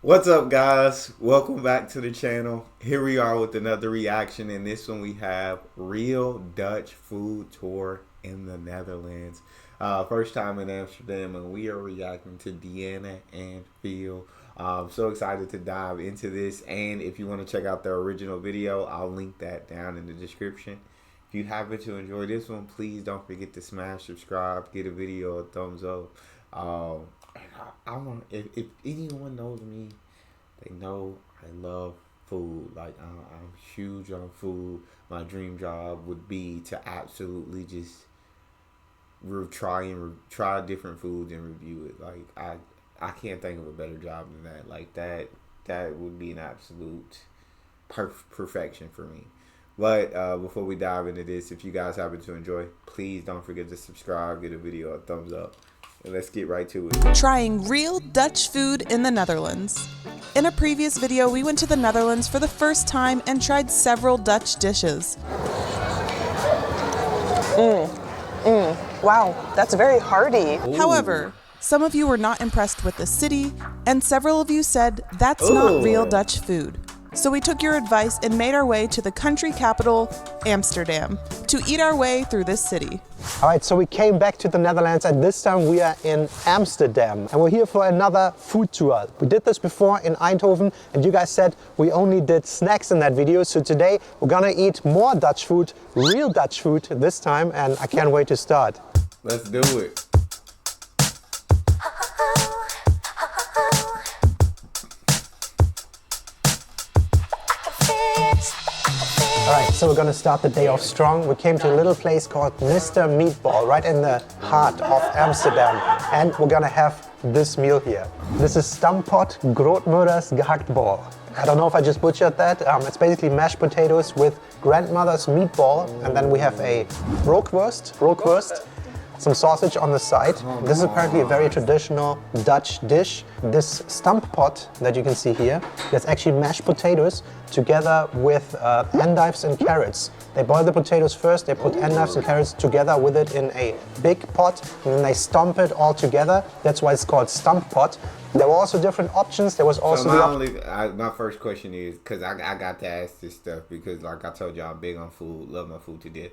What's up, guys? Welcome back to the channel. Here we are with another reaction. In this one we have Real Dutch Food Tour in the Netherlands. First time in Amsterdam, and we are reacting to Deanna and Phil. So excited to dive into this, and if you want to check out the original video, I'll link that down in the description. If you happen to enjoy this one, please don't forget to smash subscribe, give the video a thumbs up. I want, if anyone knows me, they know I love food. Like I'm huge on food. My dream job would be to absolutely just try different foods and review it. Like I can't think of a better job than that. Like that would be an absolute perfection for me. But before we dive into this, if you guys happen to enjoy, please don't forget to subscribe, give the video a thumbs up. And let's get right to it. Trying real Dutch food in the Netherlands. In a previous video, we went to the Netherlands for the first time and tried several Dutch dishes. Wow, that's very hearty. Ooh. However, some of you were not impressed with the city, and several of you said that's not real Dutch food. So we took your advice and made our way to the country capital, Amsterdam, to eat our way through this city. All right, so we came back to the Netherlands, and this time we are in Amsterdam, and we're here for another food tour. We did this before in Eindhoven, and you guys said we only did snacks in that video. So today we're gonna eat more Dutch food, real Dutch food this time, and I can't wait to start. Let's do it. Alright, so we're gonna start the day off strong. We came to a little place called Mr. Meatball, right in the heart of Amsterdam. And we're gonna have this meal here. This is stampot grootmoeders gehaktbal. I don't know if I just butchered that. It's basically mashed potatoes with grandmother's meatball. And then we have a rookworst, some sausage on the side. This is apparently a very traditional Dutch dish. This stampot that you can see here, that's actually mashed potatoes together with endives and carrots. They boil the potatoes first, they put endives and carrots together with it in a big pot, and then they stomp it all together. That's why it's called stampot. There were also different options. There was also my first question is, because I got to ask this stuff because, like I told you, I'm big on food, love my food to death.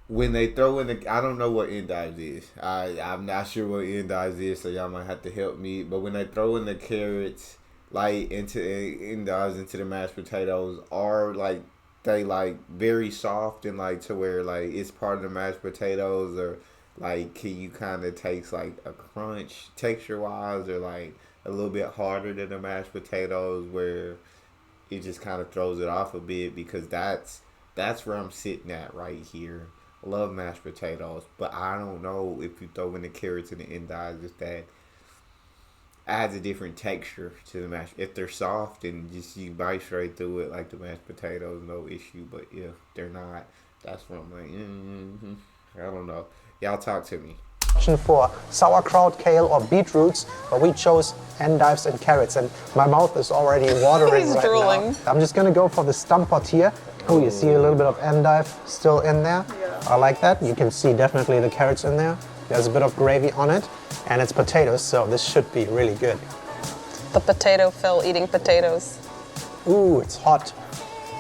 When they throw in the, I don't know what endives is. I'm not sure what endives is, so y'all might have to help me. But when they throw in the carrots, like into endives into the mashed potatoes, are like they like very soft and like to where like it's part of the mashed potatoes, or like can you kind of taste like a crunch texture wise, or like a little bit harder than the mashed potatoes where it just kind of throws it off a bit? Because that's where I'm sitting at right here. I love mashed potatoes, but I don't know if you throw in the carrots and the endives, if that adds a different texture to the mash. If they're soft and just you bite straight through it like the mashed potatoes, no issue. But if they're not, that's what I'm like, I don't know. Y'all talk to me. For sauerkraut, kale, or beetroots, but we chose endives and carrots, and my mouth is already watering. He's right drooling. now. I'm just gonna go for the stampot here. Oh, you see a little bit of endive still in there. I like that. You can see definitely the carrots in there. There's a bit of gravy on it, and it's potatoes, so this should be really good. The potato Phil eating potatoes. Ooh, it's hot.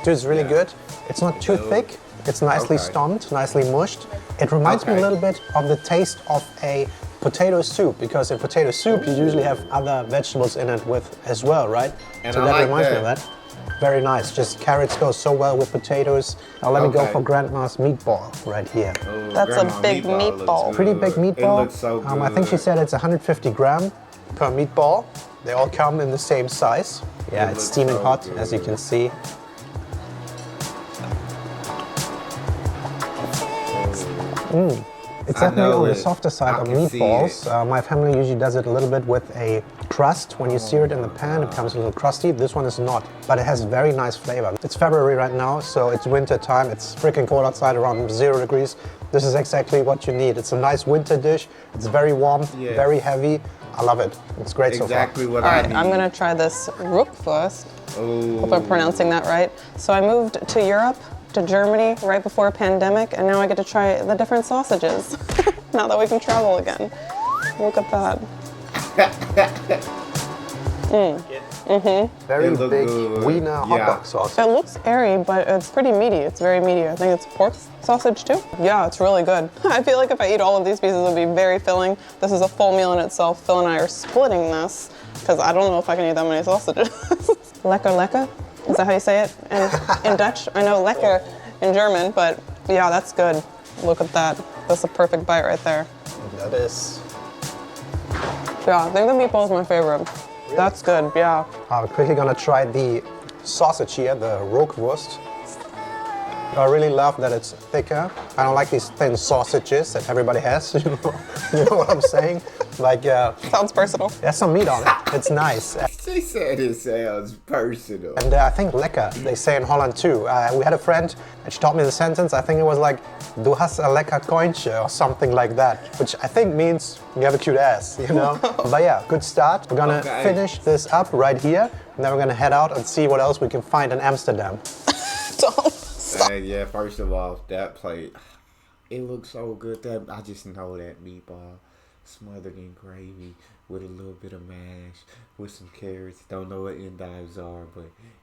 Dude, it's really good. It's not too thick. It's nicely stomped, nicely mushed. It reminds me a little bit of the taste of a potato soup, because in potato soup you usually have other vegetables in it with as well, right? And so that reminds me of that. Very nice. Just carrots go so well with potatoes. Now let me go for grandma's meatball right here. Oh, that's a big meatball. Pretty big meatball. It looks so good. I think she said it's 150 gram per meatball. They all come in the same size. Yeah, it's steaming so hot, as you can see. It's definitely on the softer side of meatballs. My family usually does it a little bit with a crust. When you sear it in the pan, it becomes a little crusty. This one is not, but it has very nice flavor. It's February right now, so it's winter time. It's freaking cold outside, around 0 degrees. This is exactly what you need. It's a nice winter dish. It's very warm, very heavy. I love it. It's great so far. Exactly what I need. All right, I'm gonna try this rookworst. Hope I'm pronouncing that right. So I moved to Europe, to Germany, right before a pandemic, and now I get to try the different sausages. Now that we can travel again. Look at that. Very look big good. wiener hot dog sauce. It looks airy, but it's pretty meaty. It's very meaty. I think it's pork sausage too. Yeah, it's really good. I feel like if I eat all of these pieces, it would be very filling. This is a full meal in itself. Phil and I are splitting this because I don't know if I can eat that many sausages. Lekker lekker? Is that how you say it in Dutch? I know lekker in German, but yeah, that's good. Look at that. That's a perfect bite right there. That is. Yeah, I think the meatball is my favorite. Really? That's good, yeah. I'm quickly gonna try the sausage here, the rookworst. I really love that it's thicker. I don't like these thin sausages that everybody has, you know what I'm saying? Like, sounds personal. There's some meat on it. It's nice. She said it sounds personal. And I think lekker, they say in Holland too. We had a friend and she taught me the sentence. I think it was like, du hast a lekker kointje or something like that, which I think means you have a cute ass, you know? But yeah, good start. We're gonna finish this up right here, and then we're gonna head out and see what else we can find in Amsterdam. Yeah, first of all, that plate, it looks so good. That I just know that meatball smothered in gravy with a little bit of mash, with some carrots. Don't know what endives are,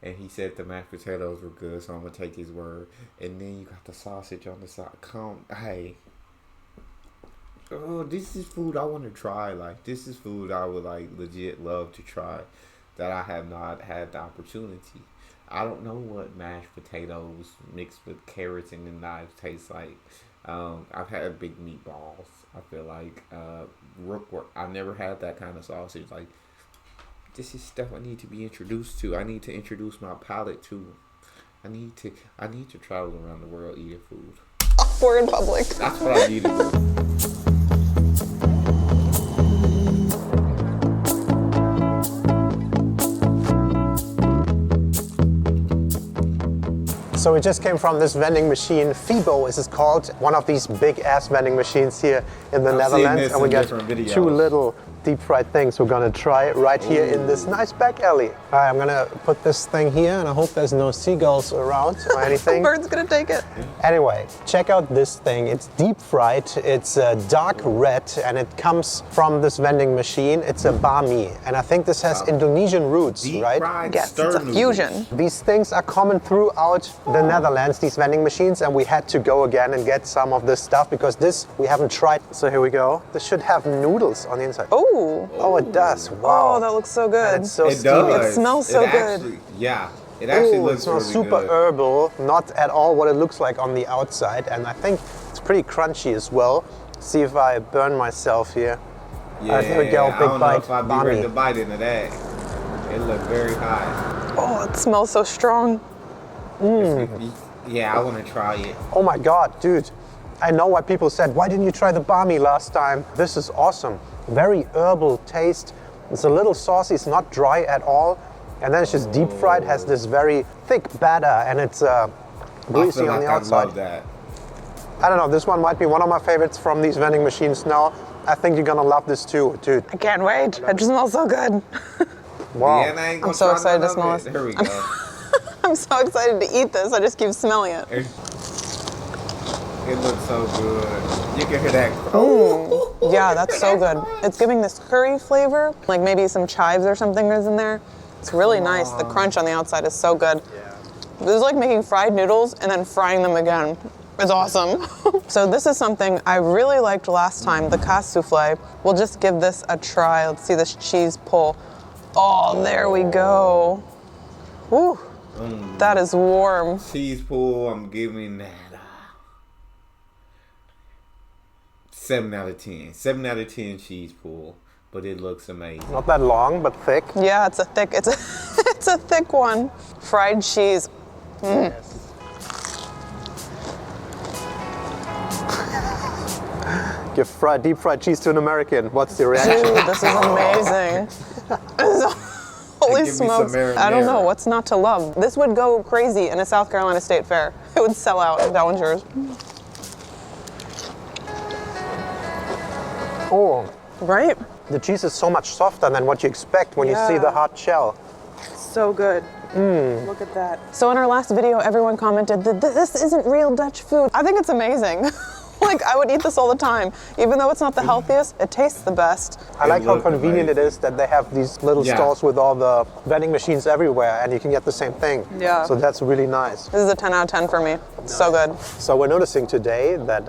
and he said the mashed potatoes were good, so I'm gonna take his word. And then you got the sausage on the side. Hey. Oh, this is food I want to try. Like, this is food I would like legit love to try that I have not had the opportunity. I don't know what mashed potatoes mixed with carrots and endives tastes like. I've had big meatballs. I feel like rookworst. I never had that kind of sausage. Like, this is stuff I need to be introduced to. I need to introduce my palate to. I need to travel around the world eating food. We're in public. That's what I need to do. So we just came from this vending machine. Fibo is called, one of these big ass vending machines here in the Netherlands. And we got two little deep fried things we're gonna try right here in this nice back alley. All right, I'm gonna put this thing here and I hope there's no seagulls around or anything. Bird's gonna take it. Anyway, check out this thing. It's deep fried, it's dark red, and it comes from this vending machine. It's a bami, and I think this has Indonesian roots, Deep right? fried Yes, it's a fusion. These things are common throughout the Netherlands, these vending machines, and we had to go again and get some of this stuff because this we haven't tried. So here we go. This should have noodles on the inside. Oh, it does. Wow. Oh, that looks so good. And it's so It steamy. does. It smells so good. Actually, yeah, it actually looks it smells really super good. herbal, not at all what it looks like on the outside, and I think it's pretty crunchy as well. See if I burn myself here. Yeah, here we go, I big don't know bite. if I'd be ready to bite into that. It looked very high. Oh, it smells so strong. Yeah, I want to try it. Oh my God, dude. I know why people said, why didn't you try the bami last time? This is awesome. Very herbal taste. It's a little saucy, it's not dry at all. And then it's just deep fried, has this very thick batter, and it's greasy on the outside. I love that. I don't know, this one might be one of my favorites from these vending machines now. I think you're gonna love this too, dude. I can't wait. It just smells so good. Wow. Yeah, and I ain't gonna I'm so try excited none to smell of it. it. Here we go. I'm so excited to eat this. I just keep smelling it. It looks so good. You can hear that. Yeah, that's so good. It's giving this curry flavor, like maybe some chives or something is in there. It's really nice. The crunch on the outside is so good. Yeah. This is like making fried noodles and then frying them again. It's awesome. So this is something I really liked last time, the kaas souffle. We'll just give this a try. Let's see this cheese pull. Oh, there we go. Woo, that is warm. Cheese pool, I'm giving that 7 out of 10. 7 out of 10 cheese pool, but it looks amazing. Not that long, but thick. Yeah, it's a thick one. Fried cheese. Give deep fried cheese to an American. What's the reaction? Dude, this is amazing. Holy Give me some smokes. I don't know marinara. what's not to love. This would go crazy in a South Carolina State Fair. It would sell out. That one's yours. Oh, Right? the cheese is so much softer than what you expect when you see the hard shell. So good. Look at that. So in our last video, everyone commented that this isn't real Dutch food. I think it's amazing. Like, I would eat this all the time. Even though it's not the healthiest, it tastes the best. I like how convenient it is that they have these little stalls with all the vending machines everywhere, and you can get the same thing. Yeah. So that's really nice. This is a 10 out of 10 for me. It's so good. So we're noticing today that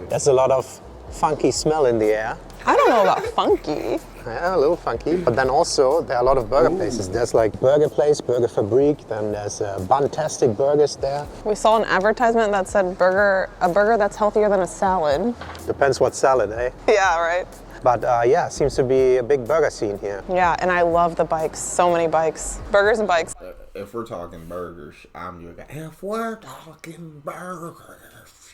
there's a lot of funky smell in the air. I don't know about funky. Yeah, a little funky. But then also there are a lot of burger places. There's like Burger Place, Burger Fabrique, then there's Buntastic Burgers there. We saw an advertisement that said a burger that's healthier than a salad. Depends what salad, eh? Yeah, right. But yeah, seems to be a big burger scene here. Yeah, and I love the bikes. So many bikes. Burgers and bikes. If we're talking burgers, I'm your guy. If we're talking burgers,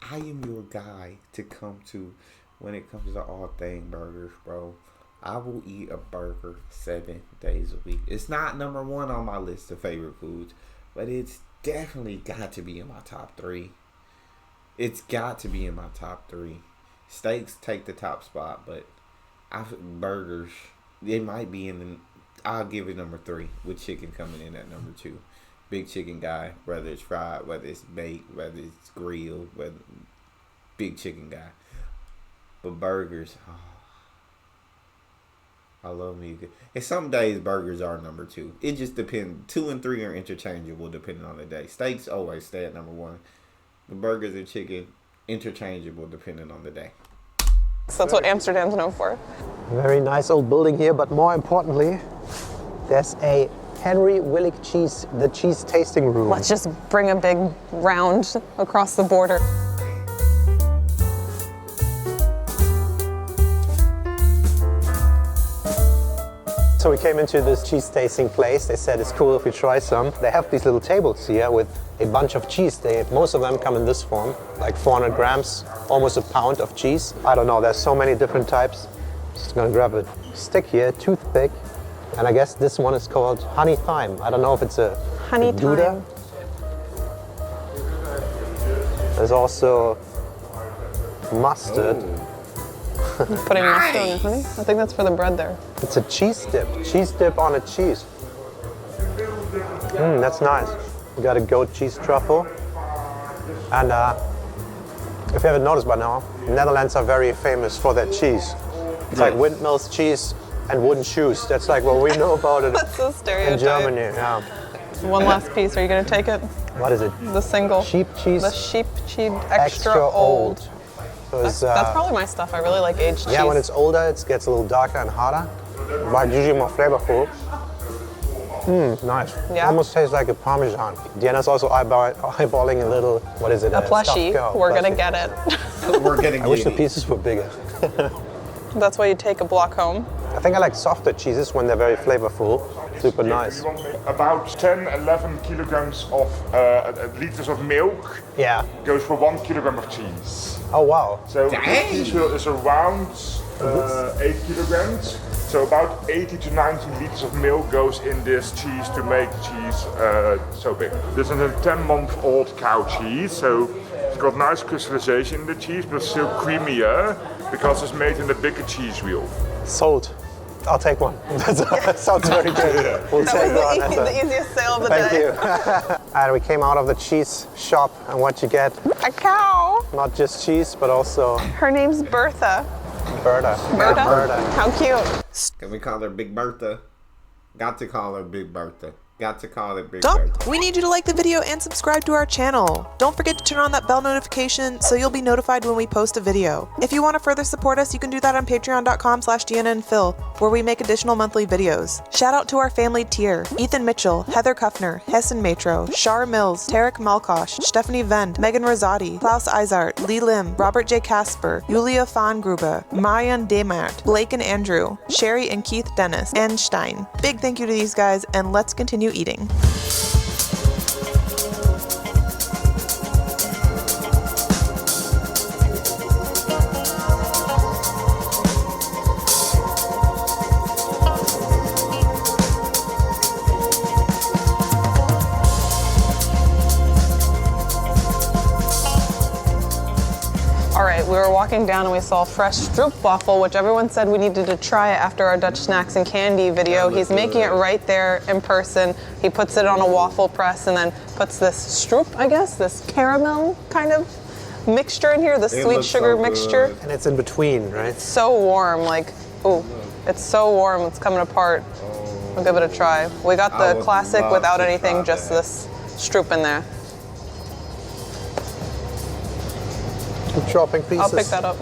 I am your guy to come to when it comes to all thing burgers, bro. I will eat a burger 7 days a week. It's not number one on my list of favorite foods, but it's definitely got to be in my top 3. It's got to be in my top 3. Steaks take the top spot, but burgers, it might be in the... I'll give it number 3 with chicken coming in at number 2. Big chicken guy, whether it's fried, whether it's baked, whether it's grilled, big chicken guy. But burgers, I love me. And some days burgers are number 2. It just depends. 2 and 3 are interchangeable depending on the day. Steaks always stay at number 1. But burgers and chicken, interchangeable depending on the day. So that's what Amsterdam's known for. Very nice old building here, but more importantly, there's a Henry Willig the cheese tasting room. Let's just bring a big round across the border. So we came into this cheese tasting place. They said it's cool if we try some. They have these little tables here with a bunch of cheese. Most of them come in this form, like 400 grams, almost a pound of cheese. I don't know, there's so many different types. Just gonna grab a stick here, toothpick, and I guess this one is called honey thyme. I don't know if it's a Honey Gouda. thyme. There's also mustard. Putting mustard on your honey? I think that's for the bread there. It's a cheese dip on a cheese. That's nice. We got a goat cheese truffle. And if you haven't noticed by now, the Netherlands are very famous for their cheese. It's like windmills, cheese, and wooden shoes. That's like what we know about it That's so stereotype. in Germany. Yeah. One last piece. Are you gonna take it? What is it? The single. Sheep cheese. The sheep cheese extra old. So That's probably my stuff. I really like aged cheese. yeah, when it's older, it gets a little darker and harder, but usually more flavorful. Nice. Yeah. Almost tastes like a Parmesan. Diana's also eyeballing a little, what is it? A plushie. We're gonna get it. We're getting I wish the pieces were bigger. That's why you take a block home. I think I like softer cheeses when they're very flavorful. Super nice. You want about 10, 11 kilograms of liters of milk Yeah. goes for 1 kilogram of cheese. Oh wow. So the cheese wheel is around 8 kilograms. So about 80 to 90 liters of milk goes in this cheese to make the cheese so big. This is a 10-month-old cow cheese, so it's got nice crystallization in the cheese, but still creamier because it's made in the bigger cheese wheel. Sold. I'll take one. That sounds very good. We'll That take was one. the easiest sale of the Thank day. you. And we came out of the cheese shop, and what you get, A cow. not just cheese, but also Her name's Bertha. Berta. Berta? Berta. How cute. Can we call her Big Bertha? Got to call her Big Bertha. Got to call her Big Stop! Bertha. We need you to like the video and subscribe to our channel. Don't forget to turn on that bell notification so you'll be notified when we post a video. If you want to further support us, you can do that on patreon.com/DianaandPhil, where we make additional monthly videos. Shout out to our family tier: Ethan Mitchell, Heather Kuffner, Hessen Matro, Shar Mills, Tarek Malkosh, Stephanie Vend, Megan Rosati, Klaus Eisart, Lee Lim, Robert J. Kasper, Julia Fangruber, Marian Demart, Blake and Andrew, Sherry and Keith Dennis, and Stein. Big thank you to these guys, and let's continue eating. All right, we were walking down and we saw fresh stroopwafel, which everyone said we needed to try after our Dutch snacks and candy video. He's making it right there in person. He puts it on a waffle press and then puts this stroop, I guess, this caramel kind of mixture in here, the sweet looks sugar so mixture. good. And it's in between, right? So warm, like, ooh, it's so warm, it's coming apart. We'll give it a try. We got I the would classic love without to anything, try just that. this stroop in there. 2 chopping pieces. I'll pick that up.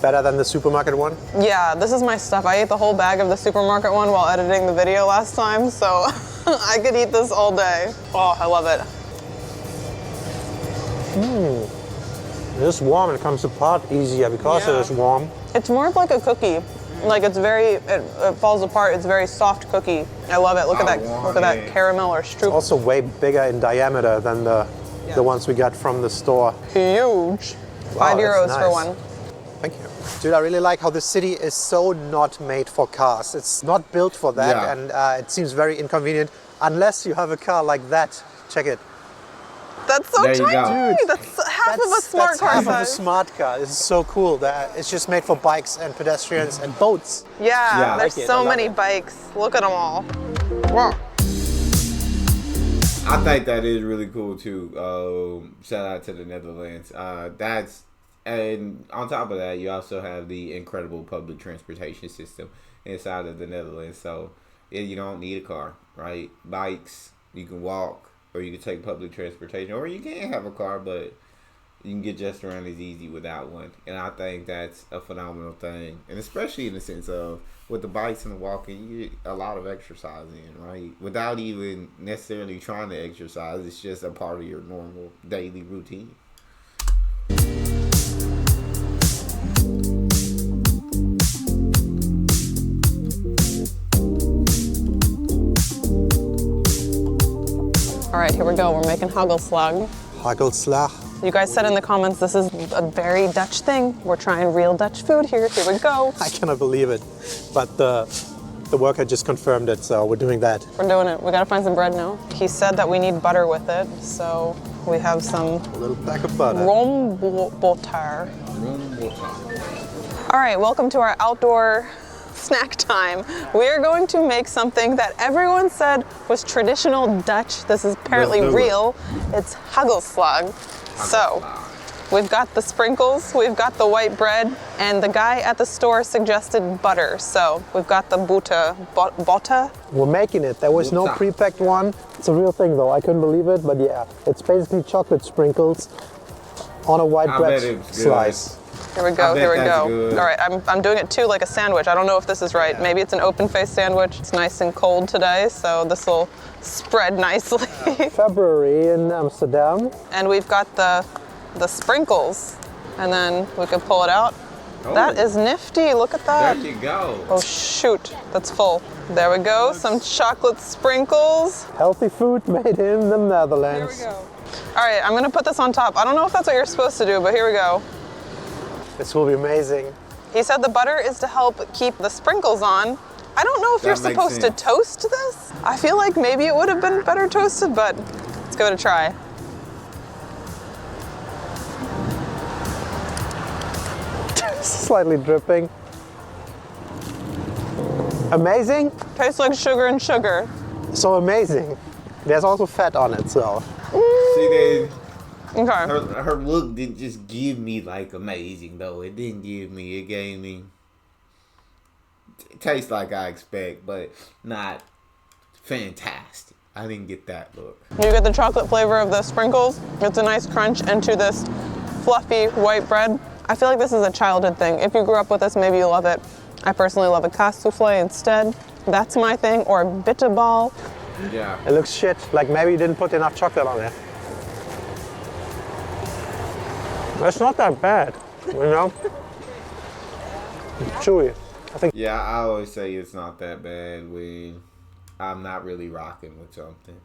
Better than the supermarket one. Yeah, this is my stuff. I ate the whole bag of the supermarket one while editing the video last time, so I could eat this all day. Oh, I love it. It's warm and it comes apart easier because Yeah. it is warm. It's more of like a cookie. Like it's very, it falls apart. It's very soft cookie. I love it. Look at I that. want Look at that it. caramel or stroop. Also way bigger in diameter than the ones we got from the store. Huge. Wow, 5 euros that's for nice. one. Thank you. Dude, I really like how the city is so not made for cars. It's not built for that, Yeah. and it seems very inconvenient unless you have a car like that. Check it. That's so There you tiny. go. Dude, that's half of a smart that's car half of a size. smart car. It's so cool. It's just made for bikes and pedestrians and boats. Yeah, Yeah. there's Like it, I so love many it. bikes. Look at them all. Wow. I think that is really cool too. Shout out to the Netherlands. And on top of that, you also have the incredible public transportation system inside of the Netherlands. So you don't need a car, right? Bikes, you can walk, or you can take public transportation, or you can have a car, but you can get just around as easy without one. And I think that's a phenomenal thing, and especially in the sense of with the bikes and the walking, you get a lot of exercise in, right? Without even necessarily trying to exercise, it's just a part of your normal daily routine. All right, here we go. We're making Huggle Slug. Huggle Slug. You guys said in the comments this is a very Dutch thing. We're trying real Dutch food here. Here we go. I cannot believe it, but the worker just confirmed it, so we're doing that. We're doing it. We gotta find some bread now. He said that we need butter with it, so we have some A little pack of butter. roomboter. All right, welcome to our outdoor snack time. We are going to make something that everyone said was traditional Dutch. This is apparently Let's do it. real. It's Huggle Slug. So, we've got the sprinkles, we've got the white bread, and the guy at the store suggested butter. So, we've got the boter. We're making it. There was no What's up? pre-packed one. It's a real thing though. I couldn't believe it, but yeah. It's basically chocolate sprinkles on a white I bread bet it's good. slice. Here we I go, bet here we that's go. good. All right, I'm doing it too like a sandwich. I don't know if this is right. Maybe it's an open-faced sandwich. It's nice and cold today, so this will spread nicely. February in Amsterdam. And we've got the sprinkles, and then we can pull it out. Oh. That is nifty, look at that. There you go. Oh shoot, that's full. There we go, some chocolate sprinkles. Healthy food made in the Netherlands. All right, I'm gonna put this on top. I don't know if that's what you're supposed to do, but here we go. This will be amazing. He said the butter is to help keep the sprinkles on. I don't know if That you're makes supposed sense. to toast this. I feel like maybe it would have been better toasted, but let's give it a try. Slightly dripping. Amazing. Tastes like sugar and sugar. So amazing. There's also fat on it, so. See, then Okay. her look didn't just give me like amazing though. It didn't give me. It gave me. It tastes like I expect, but not fantastic. I didn't get that look. You get the chocolate flavor of the sprinkles. It's a nice crunch into this fluffy white bread. I feel like this is a childhood thing. If you grew up with this, maybe you love it. I personally love a kaas souffle instead. That's my thing, or bitterball. Yeah. It looks shit. Like maybe you didn't put enough chocolate on it. It's not that bad, you know? It's chewy. I think Yeah, I always say it's not that bad when I'm not really rocking with something.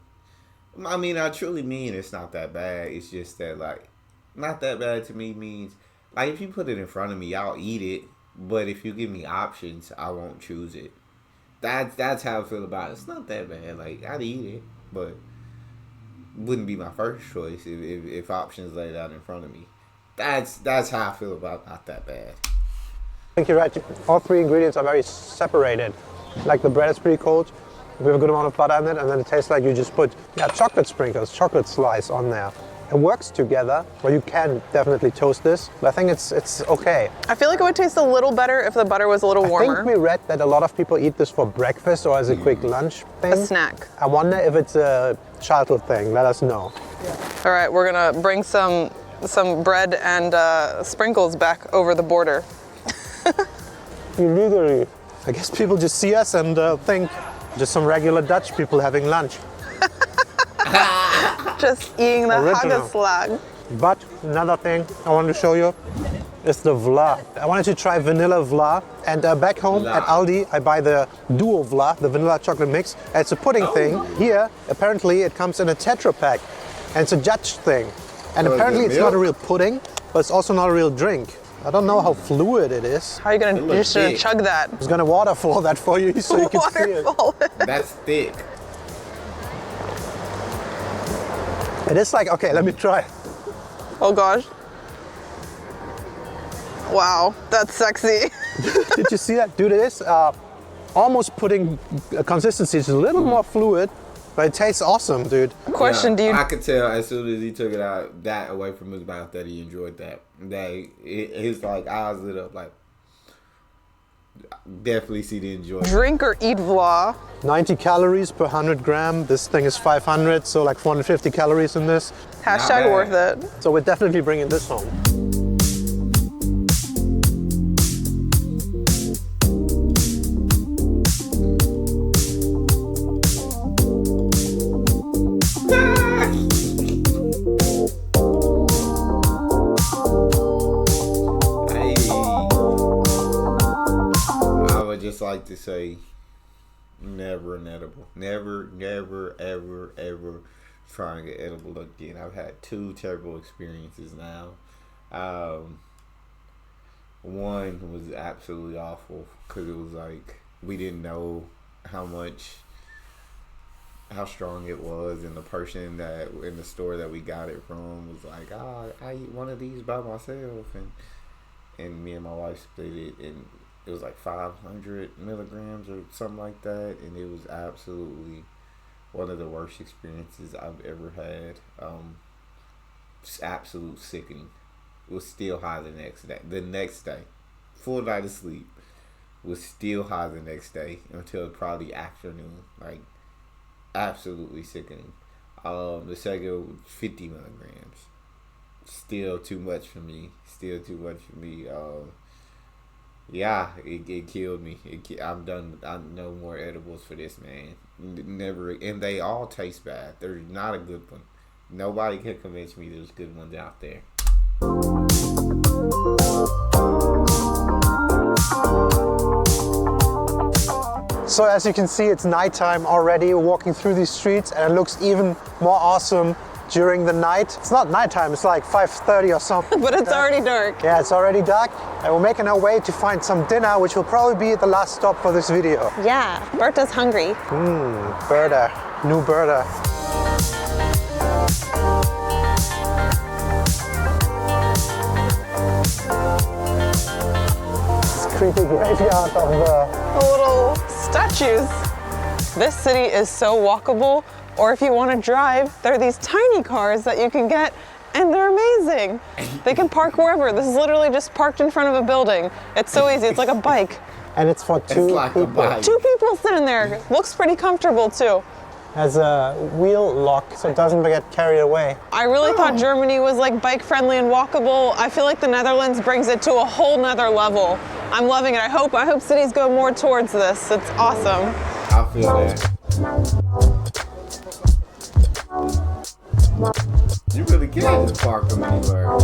I mean, I truly mean it's not that bad. It's just that, like, not that bad to me means, like, if you put it in front of me, I'll eat it. But if you give me options, I won't choose it. That's how I feel about it. It's not that bad. Like, I'd eat it, but wouldn't be my first choice if options laid out in front of me. That's how I feel about not that bad. I think you're right. All three ingredients are very separated. Like the bread is pretty cold. We have a good amount of butter in it, and then it tastes like you just put chocolate sprinkles, chocolate slice on there. It works together. Well, you can definitely toast this, but I think it's okay. I feel like it would taste a little better if the butter was a little warmer. I think we read that a lot of people eat this for breakfast or as a quick lunch thing. A snack. I wonder if it's a childhood thing. Let us know. All right, we're gonna bring some bread and sprinkles back over the border. Illegally. I guess people just see us and think just some regular Dutch people having lunch. Just eating the Original. Huggle Slug. But another thing I want to show you is the vla. I wanted to try vanilla vla, and back home at Aldi I buy the duo vla, the vanilla chocolate mix. And it's a pudding thing. Here apparently it comes in a Tetra Pak, and it's a Dutch thing. And apparently it's not a real pudding, but it's also not a real drink. I don't know how fluid it is. How are you gonna? You're just gonna chug that. I was gonna waterfall that for you so you can see it. Waterfall. That's thick. It is like, okay, let me try. Oh gosh. Wow, that's sexy. Did you see that? Dude, it is almost pudding consistency. It's a little more fluid, but it tastes awesome, dude. Question, do you? I could tell as soon as he took it out, that away from his mouth, that he enjoyed that. His like eyes lit up, like definitely see the enjoyment. Drink or eat vla? 90 calories per 100 gram. This thing is 500, so like 450 calories in this. Hashtag worth it. So we're definitely bringing this home. Like to say never an edible. Never, ever trying an edible again. I've had 2 terrible experiences now. One was absolutely awful because it was like we didn't know how strong it was, and the person that in the store that we got it from was like, I eat one of these by myself, and me and my wife split it, and it was like 500 milligrams or something like that, and it was absolutely one of the worst experiences I've ever had. Just absolute sickening. It was still high the next day. The next day, full night of sleep, was still high the next day until probably afternoon. Like absolutely sickening. The second 50 milligrams. Still too much for me. Yeah, it killed me. I'm done. No more edibles for this, man. Never. And they all taste bad. There's not a good one. Nobody can convince me there's good ones out there. So as you can see, it's nighttime already. We're walking through these streets, and it looks even more awesome during the night. It's not nighttime, it's like 5:30 or something. But it's already dark. Yeah, it's already dark, and we're making our way to find some dinner, which will probably be the last stop for this video. Yeah, Berta's hungry. Berta, new Berta. This creepy graveyard of The little statues. This city is so walkable. Or if you want to drive, there are these tiny cars that you can get, and they're amazing. They can park wherever. This is literally just parked in front of a building. It's so easy. It's like a bike. And it's for 2 people. 2 people sitting there. Looks pretty comfortable too. Has a wheel lock, so it doesn't get carried away. I really thought Germany was like bike friendly and walkable. I feel like the Netherlands brings it to a whole nother level. I'm loving it. I hope cities go more towards this. It's awesome. I feel that. You really can't just park from anywhere.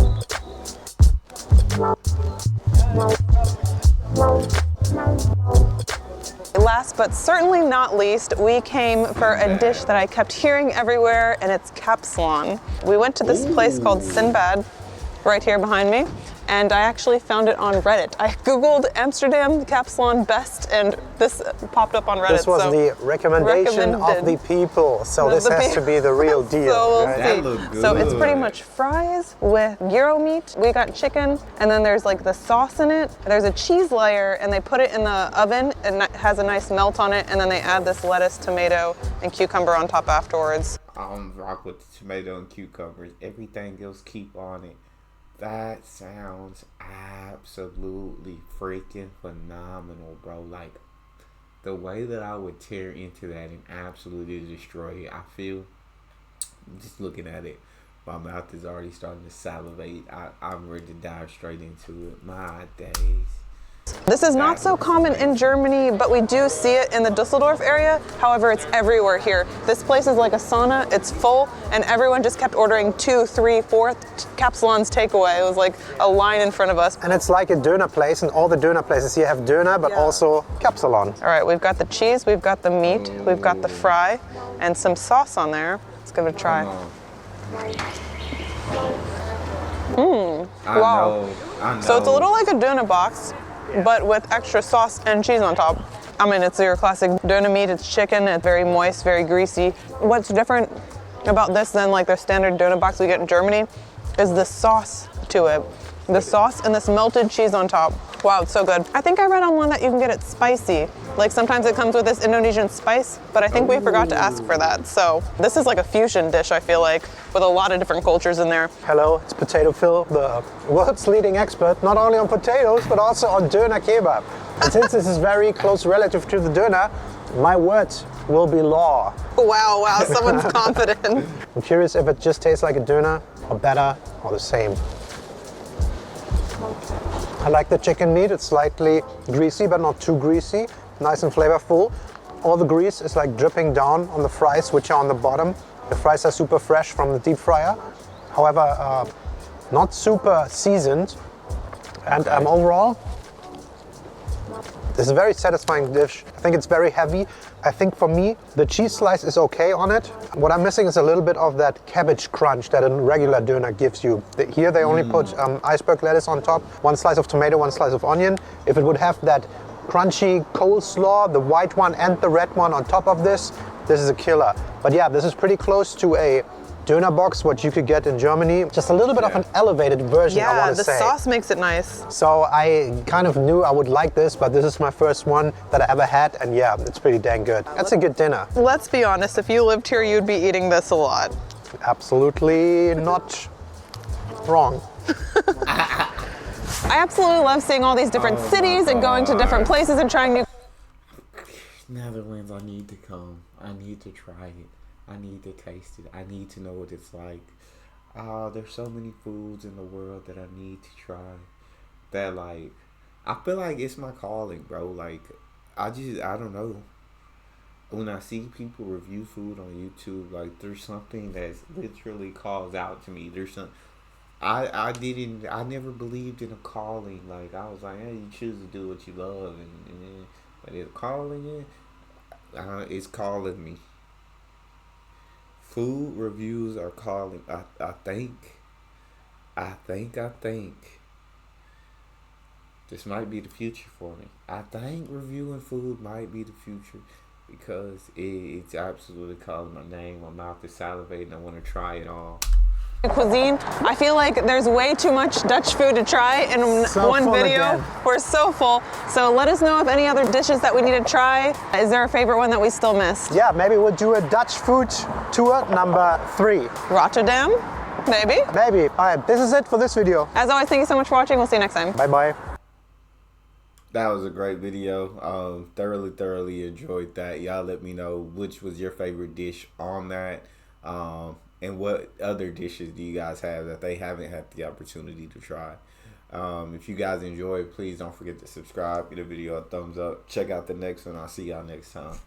Last but certainly not least, we came for a dish that I kept hearing everywhere, and it's capsalon. We went to this place called Sinbad, right here behind me, and I actually found it on Reddit. I googled Amsterdam capsalon best, and this popped up on Reddit. This was the recommendation of the people, so this has to be the real deal. So we'll right? see. That looked good. So it's pretty much fries with gyro meat. We got chicken, and then there's like the sauce in it. There's a cheese layer, and they put it in the oven, and it has a nice melt on it, and then they add this lettuce, tomato, and cucumber on top afterwards. I don't rock with the tomato and cucumbers. Everything else keep on it. That sounds absolutely freaking phenomenal, bro. Like, the way that I would tear into that and absolutely destroy it, I feel, just looking at it, my mouth is already starting to salivate. I'm ready to dive straight into it. My days. This is not so common in Germany, but we do see it in the Dusseldorf area. However, it's everywhere here. This place is like a sauna, it's full, and everyone just kept ordering 2, 3, 4 capsalons takeaway. It was like a line in front of us. And it's like a döner place, and all the döner places here have döner, but also capsalon. All right, we've got the cheese, we've got the meat, we've got the fry, and some sauce on there. Let's give it a try. Wow. I know. So it's a little like a döner box, but with extra sauce and cheese on top. I mean, it's your classic döner meat. It's chicken. It's very moist, very greasy. What's different about this than like the standard döner box we get in Germany is the sauce to it. The sauce and this melted cheese on top. Wow, it's so good. I think I read online that you can get it spicy. Like sometimes it comes with this Indonesian spice, but I think we forgot to ask for that. So this is like a fusion dish, I feel like, with a lot of different cultures in there. Hello, it's Potato Phil, the world's leading expert, not only on potatoes, but also on döner kebab. And since this is very close relative to the döner, my words will be law. Wow, someone's confident. I'm curious if it just tastes like a döner, or better, or the same. I like the chicken meat. It's slightly greasy, but not too greasy. Nice and flavorful. All the grease is like dripping down on the fries, which are on the bottom. The fries are super fresh from the deep fryer. However, not super seasoned. And overall, this is a very satisfying dish. I think it's very heavy. I think for me, the cheese slice is okay on it. What I'm missing is a little bit of that cabbage crunch that a regular döner gives you. Here they only put iceberg lettuce on top, 1 slice of tomato, 1 slice of onion. If it would have that crunchy coleslaw, the white one and the red one on top of this, this is a killer. But yeah, this is pretty close to a döner box, what you could get in Germany. Just a little bit of an elevated version, I want to say. Yeah, the sauce makes it nice. So I kind of knew I would like this, but this is my first one that I ever had, and yeah, it's pretty dang good. That's a good dinner. Let's be honest, if you lived here, you'd be eating this a lot. Absolutely not wrong. I absolutely love seeing all these different cities and going to different places and trying new. Netherlands, I need to come. I need to try it. I need to taste it. I need to know what it's like. There's so many foods in the world that I need to try. That like, I feel like it's my calling, bro. Like, I don't know. When I see people review food on YouTube, like there's something that's literally calls out to me. There's some. I never believed in a calling. Like I was like, hey, you choose to do what you love, and but it's calling you. It's calling me. Food reviews are calling. I think this might be the future for me. I think reviewing food might be the future because it's absolutely calling my name. My mouth is salivating. I want to try it all. Cuisine. I feel like there's way too much Dutch food to try in one video. Again. We're so full. So let us know of any other dishes that we need to try. Is there a favorite one that we still missed? Yeah, maybe we'll do a Dutch food tour number 3. Rotterdam? Maybe? Maybe. All right, this is it for this video. As always, thank you so much for watching. We'll see you next time. Bye-bye. That was a great video. Thoroughly enjoyed that. Y'all let me know which was your favorite dish on that. And what other dishes do you guys have that they haven't had the opportunity to try? If you guys enjoyed, please don't forget to subscribe, give the video a thumbs up. Check out the next one. I'll see y'all next time.